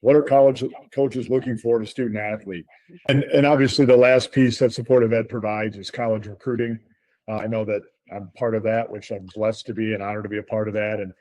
what are college coaches looking for in a student athlete? And obviously the last piece that supportive ed provides is college recruiting. I know that I'm part of that, which I'm blessed to be and honored to be a part of that. And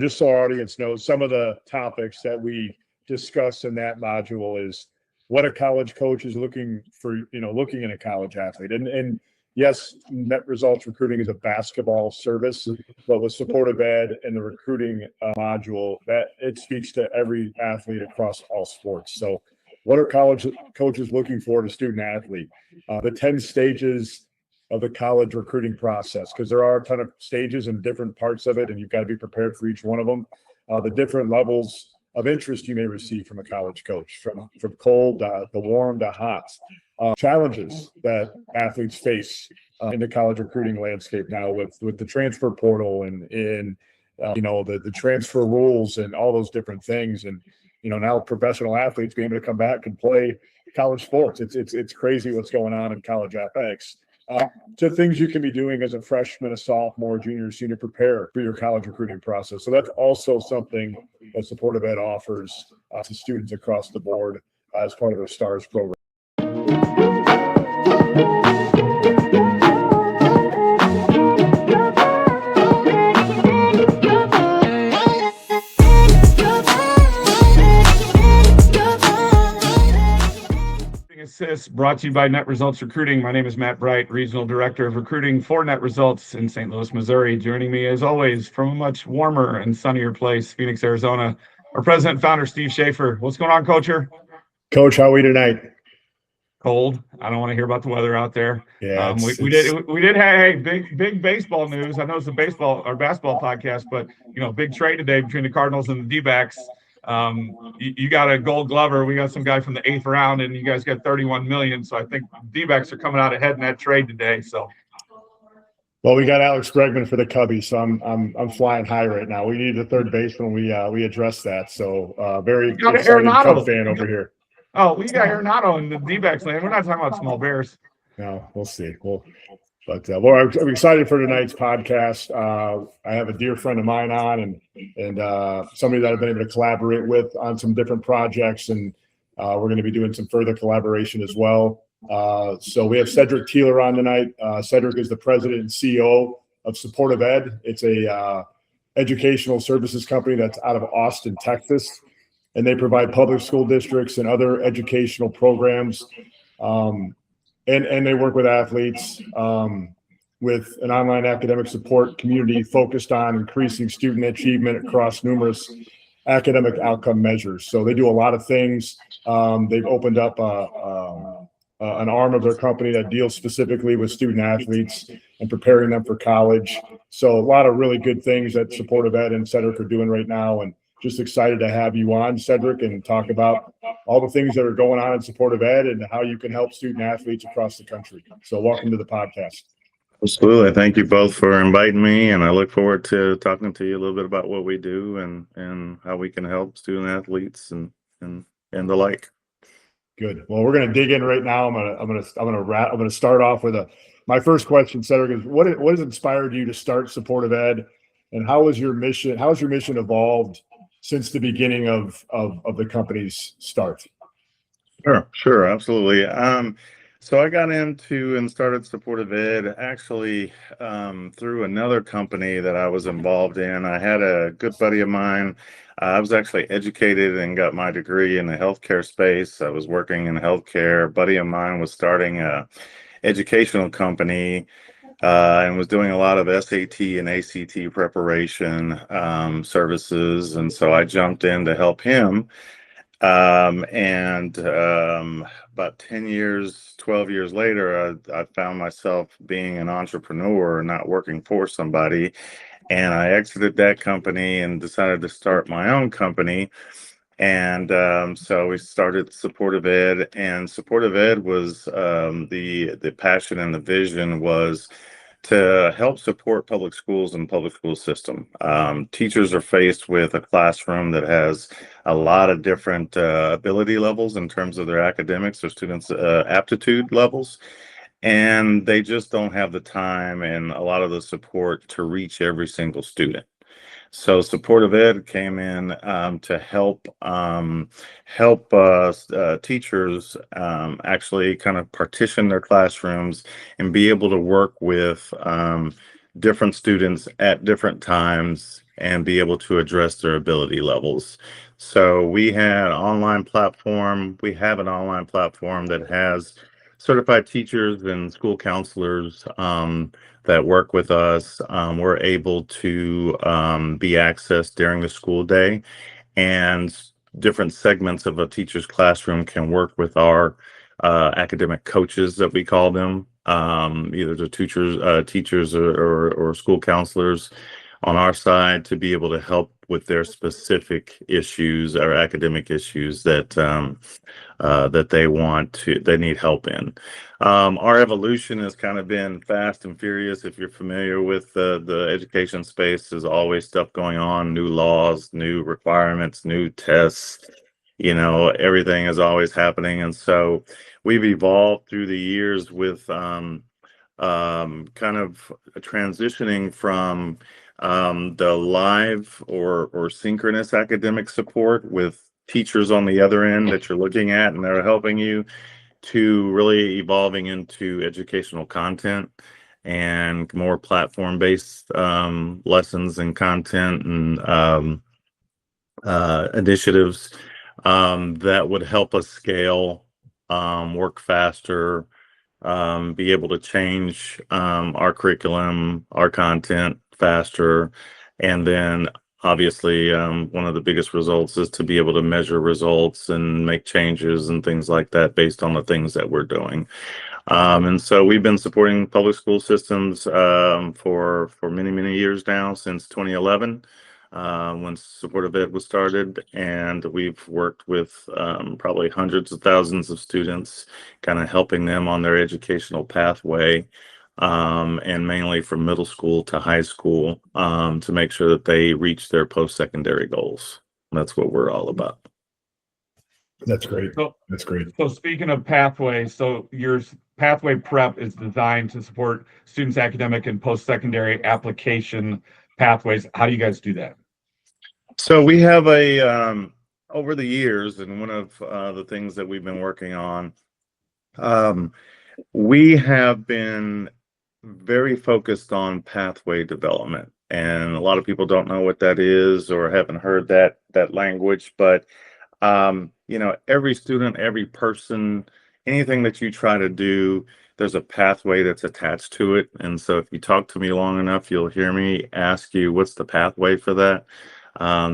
just so our audience knows, some of the topics that we discuss in that module is what a college coach is looking for, looking in a college athlete. And yes, net results recruiting is a basketball service, but with supportive ed and the recruiting module, that it speaks to every athlete across all sports. So what are college coaches looking for in a student athlete? The 10 stages of the college recruiting process, because there are a ton of stages and different parts of it, and you've got to be prepared for each one of them. The different levels of interest you may receive from a college coach, from cold to warm to hot. Challenges that athletes face in the college recruiting landscape now with the transfer portal and the transfer rules and all those different things. And now professional athletes being able to come back and play college sports. It's crazy what's going on in college athletics. To things you can be doing as a freshman, a sophomore, junior, senior, prepare for your college recruiting process. So that's also something that supportive ed offers to students across the board as part of their STARS program. Assist brought to you by Net Results Recruiting. My name is Matt Bright, Regional Director of Recruiting for Net Results in St. Louis, Missouri. Joining me, as always, from a much warmer and sunnier place, Phoenix, Arizona, our president and founder, Steve Schafer. What's going on, Coacher? Coach, how are we tonight? Cold. I don't want to hear about the weather out there. Yeah, we did. Hey, big baseball news. I know it's a baseball or basketball podcast, but big trade today between the Cardinals and the D-backs. You got a Gold Glover. We got some guy from the 8th round, and you guys got $31 million. So I think D-backs are coming out ahead in that trade today. So, well, we got Alex Bregman for the Cubbies, so I'm flying high right now. We need the third baseman. We addressed that. So very excited Cub fan over here. Oh, we got Arenado in the D-backs land. We're not talking about small bears. No, we'll see. But I'm excited for tonight's podcast. I have a dear friend of mine on, and somebody that I've been able to collaborate with on some different projects, and we're going to be doing some further collaboration as well. So we have Cedric Tealer on tonight. Cedric is the president and CEO of Supportive Ed. It's a educational services company that's out of Austin, Texas, and they provide public school districts and other educational programs. And they work with athletes with an online academic support community focused on increasing student achievement across numerous academic outcome measures. So they do a lot of things. They've opened up an arm of their company that deals specifically with student athletes and preparing them for college. So a lot of really good things that Supportive Ed and Cedric are doing right now. And just excited to have you on, Cedric, and talk about all the things that are going on in supportive ed and how you can help student athletes across the country. So welcome to the podcast. Absolutely. Thank you both for inviting me, and I look forward to talking to you a little bit about what we do and how we can help student athletes and the like. Good. Well, we're going to dig in right now. I'm going to start off with my first question, Cedric, is what has inspired you to start supportive ed, and how has your mission evolved since the beginning of the company's start? Sure, absolutely. So I got into and started supportive ed actually through another company that I was involved in. I had a good buddy of mine. I was actually educated and got my degree in the healthcare space. I was working in healthcare. A buddy of mine was starting a educational company and was doing a lot of SAT and ACT preparation services. And so I jumped in to help him. About 10 years, 12 years later, I found myself being an entrepreneur, not working for somebody. And I exited that company and decided to start my own company. And so we started Supportive Ed, and Supportive Ed was the passion and the vision was to help support public schools and public school system. Teachers are faced with a classroom that has a lot of different ability levels in terms of their academics or students' aptitude levels, and they just don't have the time and a lot of the support to reach every single student. So supportive ed came in to help teachers actually kind of partition their classrooms and be able to work with different students at different times and be able to address their ability levels. So we have an online platform that has certified teachers and school counselors that work with us. We're able to be accessed during the school day, and different segments of a teacher's classroom can work with our academic coaches, that we call them, either the teachers or school counselors on our side, to be able to help with their specific issues or academic issues that they need help in. Our evolution has kind of been fast and furious. If you're familiar with the education space, there's always stuff going on, new laws, new requirements, new tests. Everything is always happening. And so we've evolved through the years with kind of transitioning from the live or synchronous academic support with teachers on the other end that you're looking at and they're helping you, to really evolving into educational content and more platform-based lessons and content and initiatives that would help us scale, work faster, be able to change our curriculum, our content faster. And then obviously, one of the biggest results is to be able to measure results and make changes and things like that based on the things that we're doing. And so we've been supporting public school systems for many, many years now, since 2011. When supportive ed was started, and we've worked with probably hundreds of thousands of students, kind of helping them on their educational pathway, and mainly from middle school to high school, to make sure that they reach their post-secondary goals. That's what we're all about. That's great. So, That's great. so speaking of pathways, so your pathway prep is designed to support students' academic and post-secondary application pathways. How do you guys do that? So we have over the years, and one of the things that we've been working on, we have been very focused on pathway development. And a lot of people don't know what that is or haven't heard that language, but every student, every person, anything that you try to do, there's a pathway that's attached to it. And so if you talk to me long enough, you'll hear me ask you, what's the pathway for that?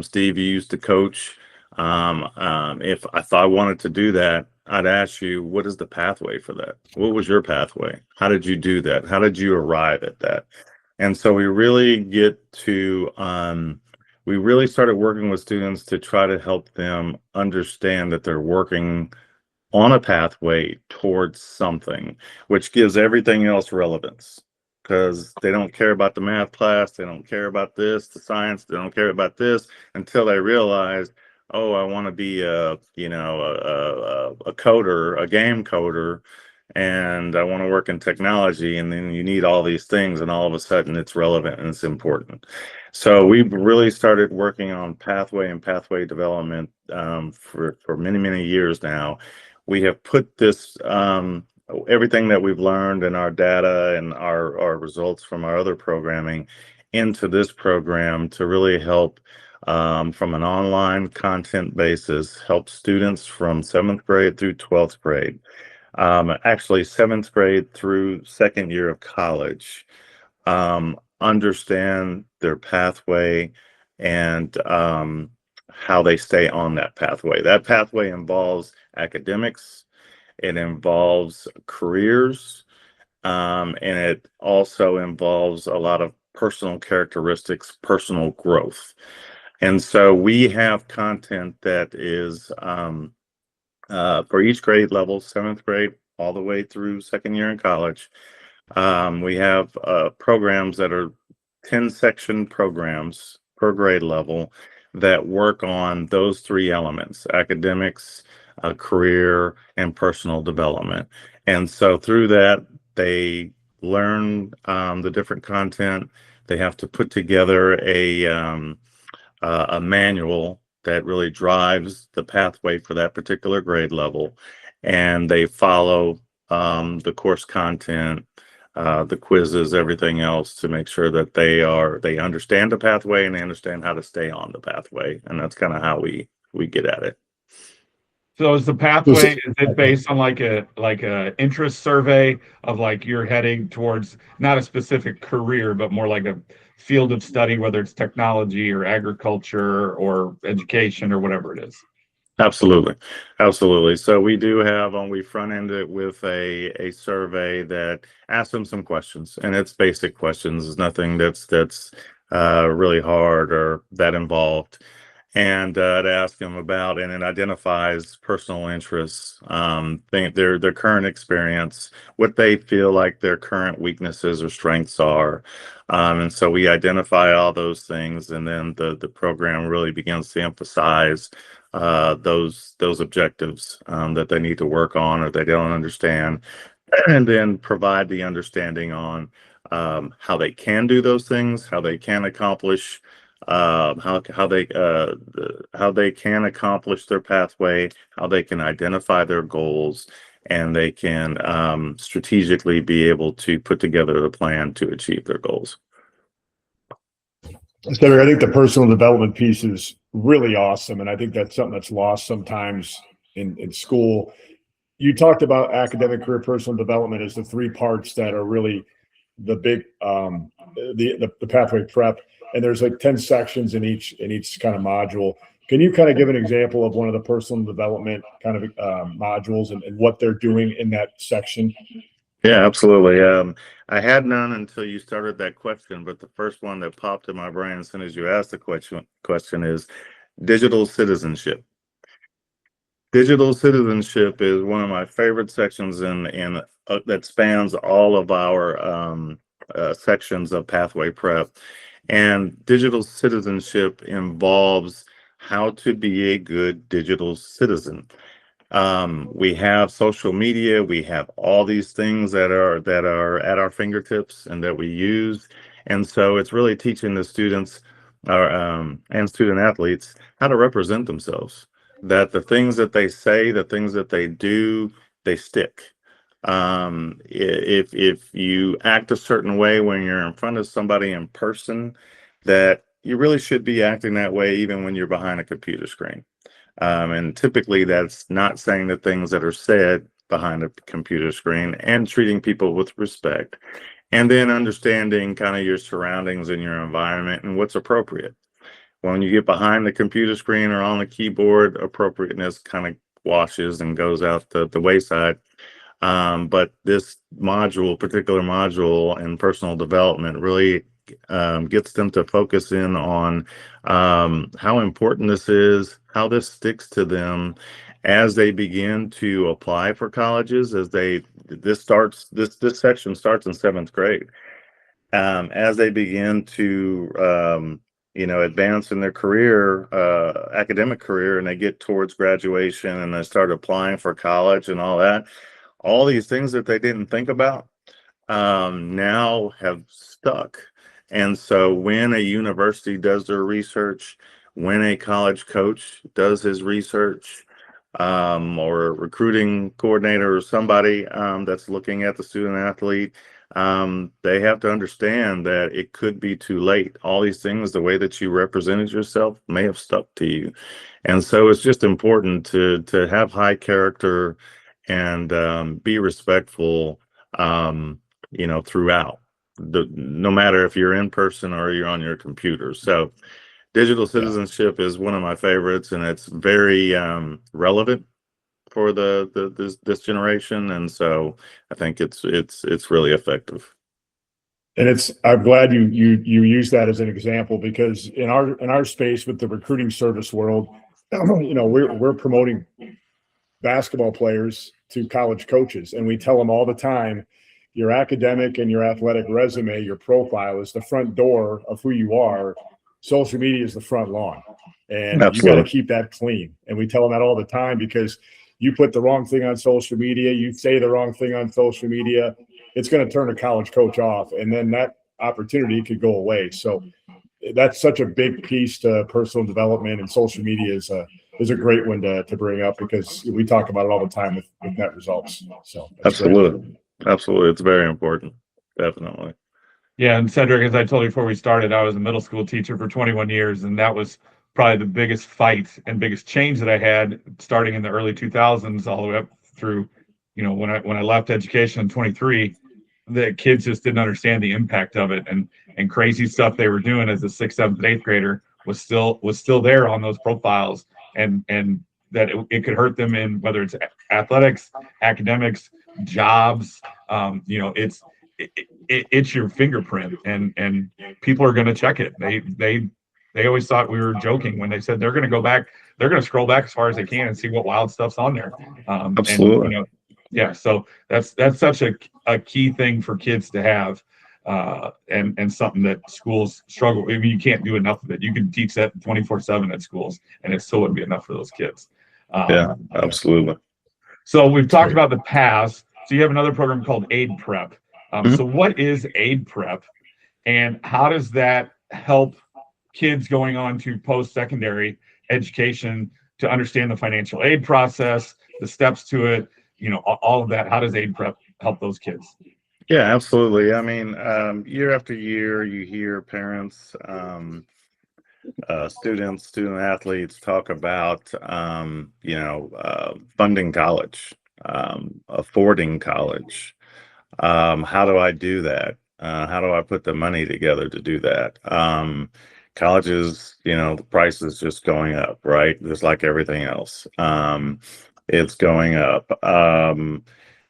Steve, you used to coach. If I thought I wanted to do that, I'd ask you, what is the pathway for that? What was your pathway? How did you do that? How did you arrive at that? And so we really started working with students to try to help them understand that they're working on a pathway towards something, which gives everything else relevance, because they don't care about the math class, they don't care about this, the science, they don't care about this, until they realize, oh, I want to be a coder, a game coder, and I want to work in technology. And then you need all these things, and all of a sudden it's relevant and it's important. So we've really started working on pathway and pathway development for many, many years now. We have put this everything that we've learned in our data and our results from our other programming into this program to really help, from an online content basis, help students from 7th grade through 12th grade. Actually 7th grade through 2nd year of college, understand their pathway and how they stay on that pathway. That pathway involves academics, it involves careers, and it also involves a lot of personal characteristics, personal growth. And so we have content that is for each grade level, 7th grade all the way through 2nd year in college. We have programs that are 10-section programs per grade level that work on those three elements: academics, career, and personal development. And so through that, they learn the different content. They have to put together a manual that really drives the pathway for that particular grade level, and they follow the course content, the quizzes, everything else to make sure that they understand the pathway and they understand how to stay on the pathway, and that's kind of how we get at it. So is the pathway, is it based on like a interest survey of like you're heading towards not a specific career, but more like a field of study, whether it's technology or agriculture or education or whatever it is? Absolutely. Absolutely. So we do have we front end it with a survey that asks them some questions, and it's basic questions. It's nothing that's really hard or that involved. And to ask them about, and it identifies personal interests, their current experience, what they feel like their current weaknesses or strengths are. And so we identify all those things, and then the program really begins to emphasize those objectives that they need to work on or they don't understand, and then provide the understanding on how they can do those things, how they can accomplish, how they can accomplish their pathway, how they can identify their goals, and they can strategically be able to put together a plan to achieve their goals. Cedric, I think the personal development piece is really awesome, and I think that's something that's lost sometimes in school. You talked about academic, career, personal development as the three parts that are really the big the pathway prep, and there's like 10 sections in each kind of module. Can you kind of give an example of one of the personal development kind of modules and what they're doing in that section? Yeah, absolutely. I had none until you started that question, but the first one that popped in my brain as soon as you asked the question is digital citizenship. Digital citizenship is one of my favorite sections in that spans all of our sections of Pathway Prep. And digital citizenship involves how to be a good digital citizen. We have social media, we have all these things that are at our fingertips and that we use. And so it's really teaching the students and student athletes how to represent themselves, that the things that they say, the things that they do, they stick. If you act a certain way when you're in front of somebody in person, that you really should be acting that way even when you're behind a computer screen. And typically that's not saying the things that are said behind a computer screen, and treating people with respect, and then understanding kind of your surroundings and your environment and what's appropriate. When you get behind the computer screen or on the keyboard, appropriateness kind of washes and goes out the wayside. But this particular module in personal development really gets them to focus in on how important this is, how this sticks to them as they begin to apply for colleges. This section starts in 7th grade. As they begin to advance in their career, academic career, and they get towards graduation and they start applying for college and all these things that they didn't think about now have stuck. And so when a university does their research, when a college coach does his research, or a recruiting coordinator or somebody that's looking at the student athlete, they have to understand that it could be too late. All these things, the way that you represented yourself may have stuck to you. And so it's just important to have high character and be respectful, throughout. No matter if you're in person or you're on your computer. So digital citizenship is one of my favorites, and it's very relevant for this generation. And so I think it's really effective. And I'm glad you use that as an example, because in our space with the recruiting service world, we're promoting basketball players to college coaches, and we tell them all the time, your academic and your athletic resume, your profile is the front door of who you are. Social media is the front lawn, and Absolutely. You got to keep that clean. And we tell them that all the time, because you put the wrong thing on social media, you say the wrong thing on social media, it's going to turn a college coach off, and then that opportunity could go away. So that's such a big piece to personal development, and social media is a great one to bring up because we talk about it all the time with net results. So that's Absolutely. great. Absolutely. It's very important. Definitely. Yeah, and Cedric, as I told you before we started, I was a middle school teacher for 21 years, and that was probably the biggest fight and biggest change that I had starting in the early 2000s all the way up through, when I left education in 23, the kids just didn't understand the impact of it, and crazy stuff they were doing as a sixth, seventh, eighth grader was still there on those profiles, and that it could hurt them in whether it's athletics, academics, jobs. It's your fingerprint, and people are going to check it. They always thought we were joking when they said they're going to go back. They're going to scroll back as far as they can and see what wild stuff's on there. Absolutely. Yeah. So that's such a key thing for kids to have, and something that schools struggle. I mean, you can't do enough of it. You can teach that 24/7 at schools, and it still wouldn't be enough for those kids. Yeah, absolutely. So we've talked about the paths. So you have another program called Aid Prep. Mhm. So what is Aid Prep, and how does that help kids going on to post-secondary education to understand the financial aid process, the steps to it, all of that? How does Aid Prep help those kids? Yeah, absolutely. I mean, year after year, you hear parents, students, student athletes talk about, funding college, affording college. How do I do that? How do I put the money together to do that? Colleges, the price is just going up, right? Just like everything else. It's going up.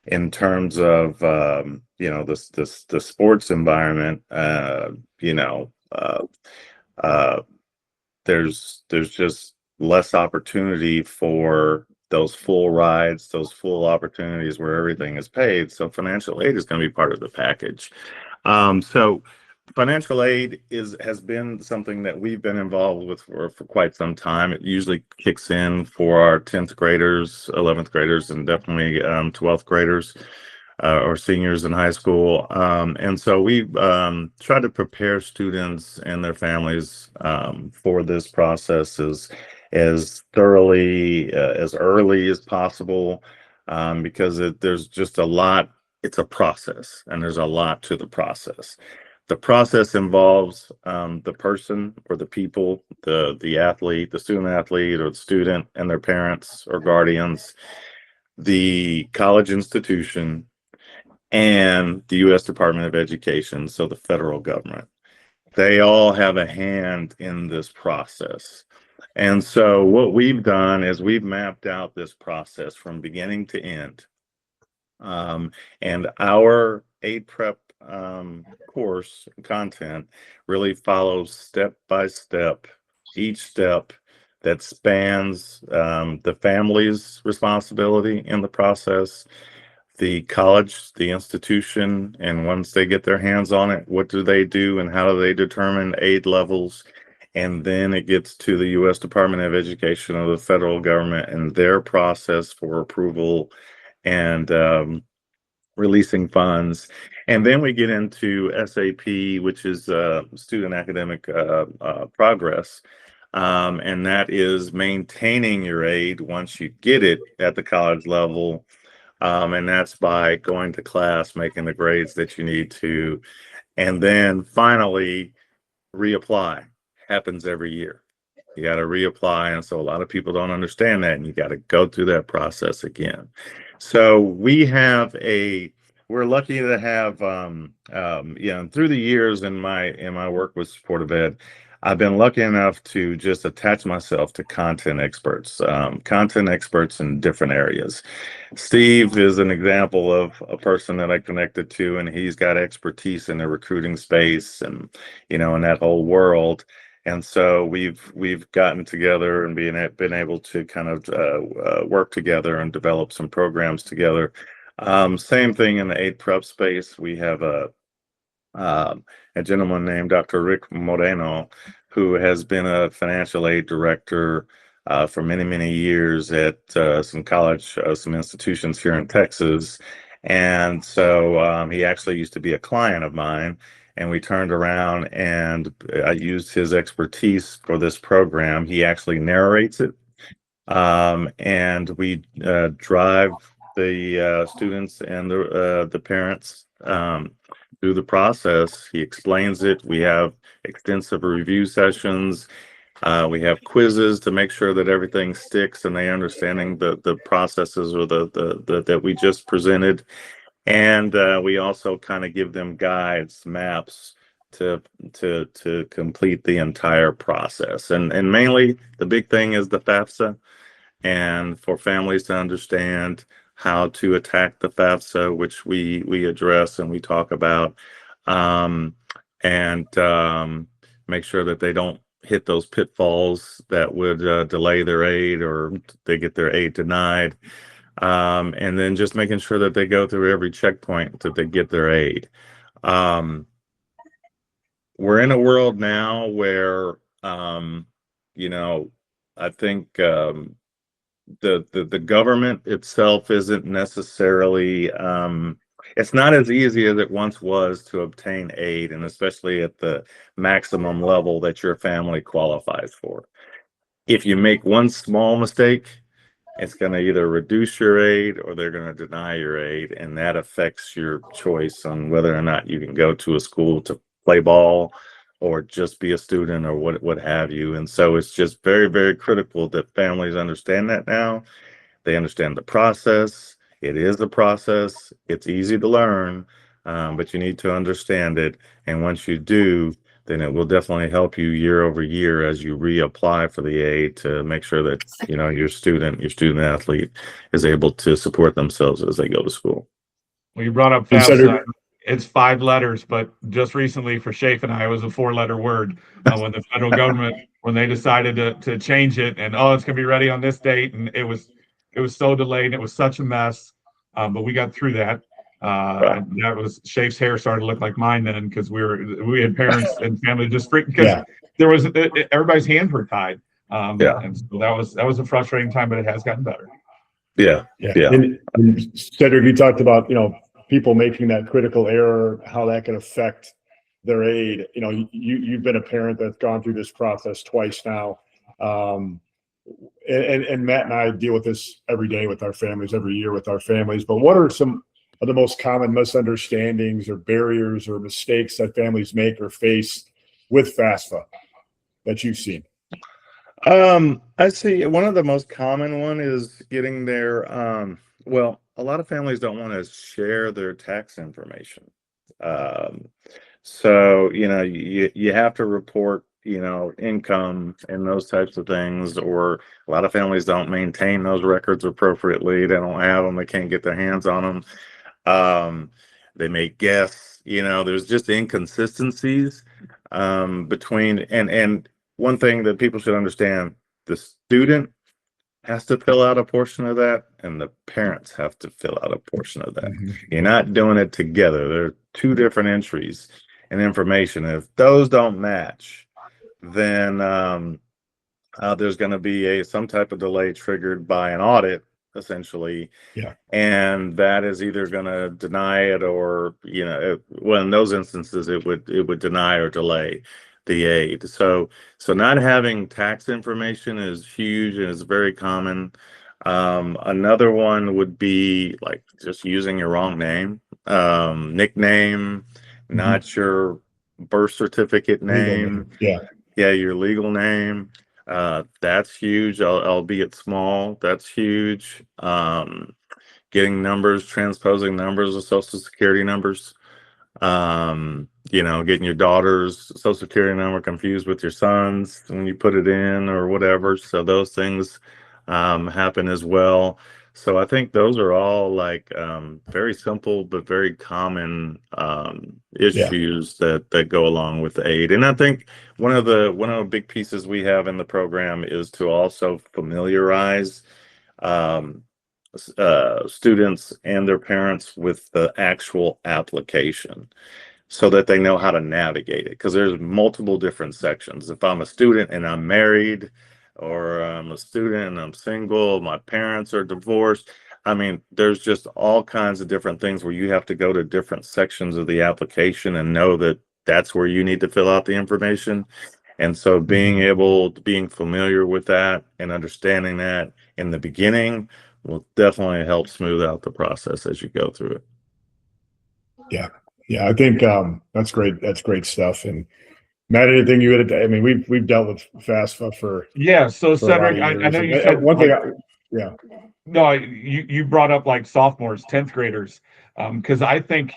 In terms of the sports environment, uh, there's just less opportunity for those full rides, those full opportunities where everything is paid. So financial aid is going to be part of the package. So financial aid has been something that we've been involved with for quite some time. It usually kicks in for our 10th graders, 11th graders, and definitely 12th graders. Or seniors in high school. And so we try to prepare students and their families for this process as thoroughly, as early as possible, because there's just a lot. It's a process, and there's a lot to the process. The process involves the person or the people, the athlete, the student athlete, or the student and their parents or guardians, the college institution, and the U.S. Department of Education, so the federal government. They all have a hand in this process. And so what we've done is we've mapped out this process from beginning to end. And our Aid Prep course content really follows step by step, each step that spans the family's responsibility in the process, the college, the institution, and once they get their hands on it, what do they do and how do they determine aid levels? And then it gets to the U.S. Department of Education or the federal government and their process for approval and releasing funds. And then we get into SAP, which is student academic progress. And that is maintaining your aid once you get it at the college level. And that's by going to class, making the grades that you need to, and then finally reapply. Happens every year. You got to reapply, and so a lot of people don't understand that, and you got to go through that process again. So we're lucky to have, through the years in my work with supportive ed, I've been lucky enough to just attach myself to content experts in different areas. Steve is an example of a person that I connected to, and he's got expertise in the recruiting space and, in that whole world. And so we've gotten together and been able to kind of work together and develop some programs together. Same thing in the aid prep space. We have a gentleman named Dr. Rick Moreno, who has been a financial aid director for many, many years at some institutions here in Texas. And so he actually used to be a client of mine. and we turned around and I used his expertise for this program. He actually narrates it. And we drive the students and the parents through the process. He explains it. We have extensive review sessions. We have quizzes to make sure that everything sticks and they understanding the processes or the that we just presented. And we also kind of give them guides, maps to complete the entire process. And mainly the big thing is the FAFSA, and for families to understand how to attack the FAFSA, which we address and we talk about, um, and make sure that they don't hit those pitfalls that would delay their aid or they get their aid denied. And then just making sure that they go through every checkpoint that they get their aid. Um, we're in a world now where, you know, I think the government itself isn't necessarily it's not as easy as it once was to obtain aid, and especially at the maximum level that your family qualifies for. If you make one small mistake, it's going to either reduce your aid or they're going to deny your aid, and that affects your choice on whether or not you can go to a school to play ball or just be a student or what have you. And so it's just very, very critical that families understand that now. They understand the process. It is a process. It's easy to learn, but you need to understand it. And once you do, then it will definitely help you year over year as you reapply for the aid to make sure that, you know, your student athlete is able to support themselves as they go to school. Well, you brought up FAFSA. It's 5 letters, but just recently for Schafer and I, it was a 4-letter word when the federal government, when they decided to change it, and it's going to be ready on this date, and it was so delayed. It was such a mess, but we got through that. Right. And that was Shafe's hair started to look like mine then because we had parents and family just freaked because there was everybody's hands were tied. And so that was a frustrating time, but it has gotten better. Yeah. And Cedric, you talked about, you know, people making that critical error, how that can affect their aid. You know, you've been a parent that's gone through this process twice now. And Matt and I deal with this every day with our families, every year with our families. But what are some of the most common misunderstandings or barriers or mistakes that families make or face with FAFSA that you've seen? I see one of the most common one is getting their well, a lot of families don't want to share their tax information. So, you know, you have to report, you know, income and those types of things, or a lot of families don't maintain those records appropriately. They don't have them, they can't get their hands on them. They may guess, you know, there's just inconsistencies between and one thing that people should understand, the student has to fill out a portion of that and the parents have to fill out a portion of that. Mm-hmm. You're not doing it together. They're 2 different entries and information. If those don't match, then there's going to be some type of delay triggered by an audit, essentially. Yeah. And that is either going to deny it or, you know, well, in those instances, it would deny or delay the aid. So not having tax information is huge and is very common. Another one would be like just using your wrong name, nickname, not your birth certificate name. Yeah, your legal name. That's huge, albeit small. That's huge. Getting numbers, transposing numbers of social security numbers. You know, getting your daughter's social security number confused with your son's when you put it in or whatever. So those things happen as well. So I think those are all like very simple but very common issues that go along with the aid. And I think one of the big pieces we have in the program is to also familiarize students and their parents with the actual application so that they know how to navigate it, because there's multiple different sections. If I'm a student and I'm married, or I'm a student and I'm single, my parents are divorced, I mean, there's just all kinds of different things where you have to go to different sections of the application and know that that's where you need to fill out the information. And so being familiar with that and understanding that in the beginning will definitely help smooth out the process as you go through it. Yeah, I think that's great. That's great stuff. And Matt, anything you would? I mean, we've dealt with FAFSA for So a lot of Cedric, I years. know you And, said one thing. like, no, you brought up like sophomores, 10th graders, because I think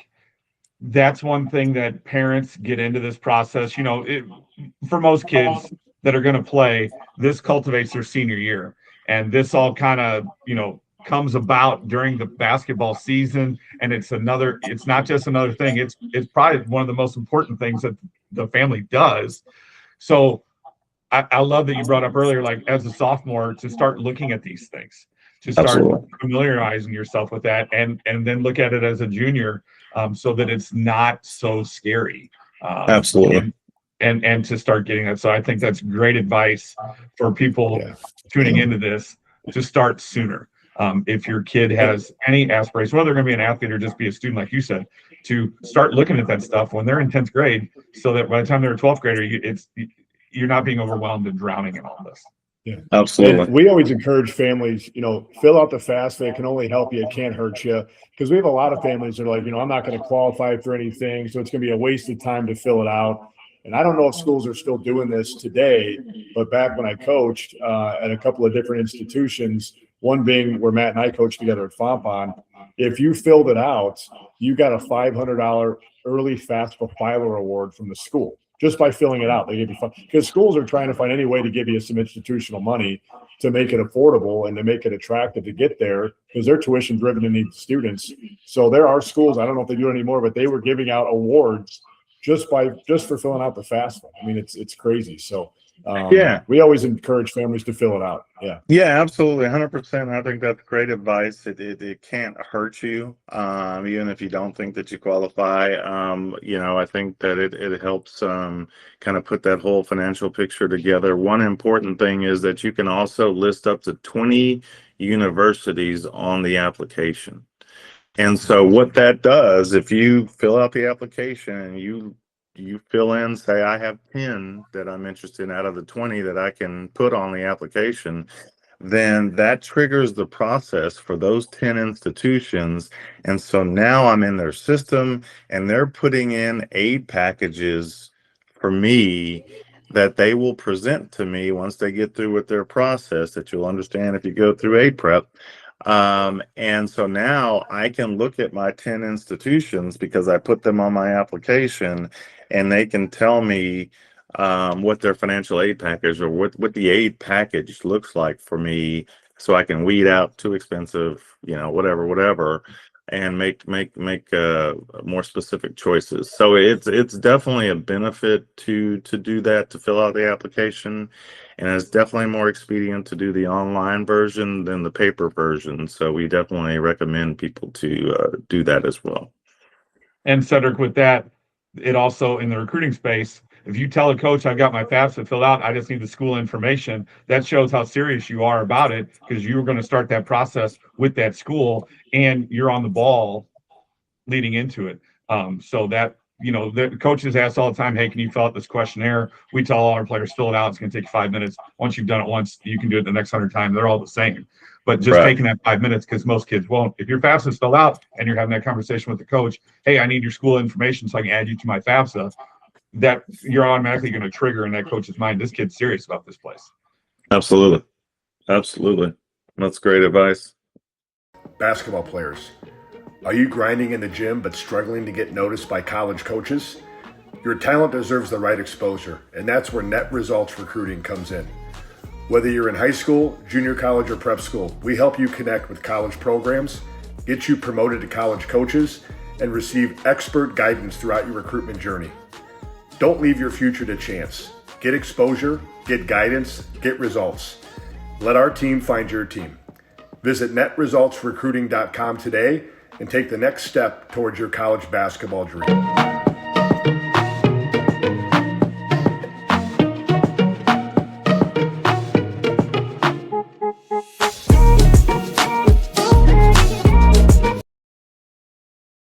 that's one thing that parents get into this process. For most kids that are going to play, this cultivates their senior year, and this all kind of comes about during the basketball season. And it's not just another thing. It's probably one of the most important things that the family does. So I love that you brought up earlier, like as a sophomore, to start looking at these things, to start Absolutely. familiarizing yourself with that, and then look at it as a junior, so that it's not so scary. Absolutely. And to start getting that. So I think that's great advice for people tuning into this, to start sooner. If your kid has any aspirations, whether they're going to be an athlete or just be a student, like you said, to start looking at that stuff when they're in 10th grade, so that by the time they're a 12th grader, you're not being overwhelmed and drowning in all this. Yeah, absolutely. And we always encourage families, fill out the FAFSA. It can only help you. It can't hurt you. Because we have a lot of families that are like, I'm not going to qualify for anything, so it's going to be a waste of time to fill it out. And I don't know if schools are still doing this today, but back when I coached at a couple of different institutions, one being where Matt and I coached together at Fompon, if you filled it out, you got a $500 early FAFSA filer award from the school. Just by filling it out, they give you fun, because schools are trying to find any way to give you some institutional money to make it affordable and to make it attractive to get there, because their tuition driven to need students. So there are schools, I don't know if they do it anymore, but they were giving out awards just for filling out the FAFSA. I mean, it's crazy. So we always encourage families to fill it out. Yeah, absolutely. 100%. I think that's great advice. It can't hurt you, even if you don't think that you qualify. I think that it helps kind of put that whole financial picture together. One important thing is that you can also list up to 20 universities on the application. And so what that does, if you fill out the application and you fill in, say, I have 10 that I'm interested in out of the 20 that I can put on the application, then that triggers the process for those 10 institutions. And so now I'm in their system and they're putting in aid packages for me that they will present to me once they get through with their process, that you'll understand if you go through aid prep. And so now I can look at my 10 institutions because I put them on my application, and they can tell me what their financial aid package or what the aid package looks like for me, so I can weed out too expensive, whatever, and make more specific choices. So it's definitely a benefit to do that, to fill out the application. And it's definitely more expedient to do the online version than the paper version. So we definitely recommend people to do that as well. And Cedric, with that, it also, in the recruiting space, if you tell a coach, I've got my FAFSA filled out, I just need the school information, that shows how serious you are about it, because you're going to start that process with that school and you're on the ball leading into it. So that, the coaches ask all the time, hey, can you fill out this questionnaire? We tell all our players, fill it out. It's going to take you 5 minutes. Once you've done it once, you can do it the next 100 times. They're all the same. But just taking that 5 minutes, because most kids won't. If your FAFSA is filled out and you're having that conversation with the coach, hey, I need your school information so I can add you to my FAFSA, that you're automatically going to trigger in that coach's mind, this kid's serious about this place. Absolutely. That's great advice. Basketball players, are you grinding in the gym but struggling to get noticed by college coaches? Your talent deserves the right exposure, and that's where Net Results Recruiting comes in. Whether you're in high school, junior college, or prep school, we help you connect with college programs, get you promoted to college coaches, and receive expert guidance throughout your recruitment journey. Don't leave your future to chance. Get exposure, get guidance, get results. Let our team find your team. Visit netresultsrecruiting.com today and take the next step towards your college basketball dream.